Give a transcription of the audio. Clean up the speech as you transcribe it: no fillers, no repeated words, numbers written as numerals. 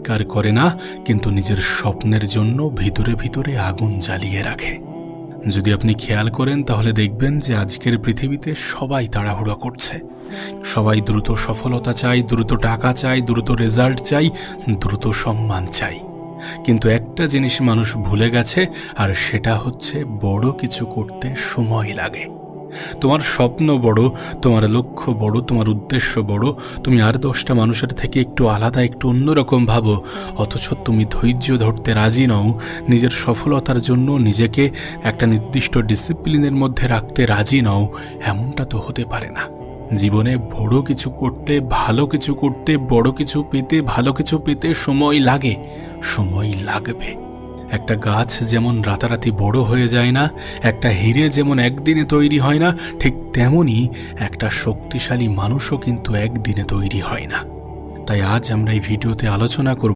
স্বীকার করে না, কিন্তু নিজের স্বপ্নের জন্য ভিতরে ভিতরে আগুন জ্বালিয়ে রাখে। যদি আপনি খেয়াল করেন তাহলে দেখবেন যে আজকের পৃথিবীতে সবাই তাড়াহুড়ো করছে। সবাই দ্রুত সফলতা চাই, দ্রুত টাকা চাই, দ্রুত রেজাল্ট চাই, দ্রুত সম্মান চাই। কিন্তু একটা জিনিস মানুষ ভুলে গেছে, আর সেটা হচ্ছে বড় কিছু করতে সময় লাগে। তোমার স্বপ্ন বড়, তোমার লক্ষ্য বড়, তোমার উদ্দেশ্য বড়, তুমি আর 10টা মানুষের থেকে একটু আলাদা, একটু অন্যরকম ভাবো, অথচ তুমি ধৈর্য ধরতে রাজি নও, নিজের সফলতার জন্য নিজেকে একটা নির্দিষ্ট ডিসিপ্লিনের মধ্যে রাখতে রাজি নও। এমনটা তো হতে পারে না। জীবনে বড় কিছু করতে, ভালো কিছু করতে, বড় কিছু পেতে, ভালো কিছু পেতে সময় লাগে, সময় লাগবে। একটা গাছ যেমন রাতারাতি বড় হয়ে যায় না, একটা হিরে যেমন একদিনে তৈরি হয় না, ঠিক তেমনি একটা শক্তিশালী মানুষও কিন্তু একদিনে তৈরি হয় না। তাই আজ আমরা এই ভিডিওতে আলোচনা করব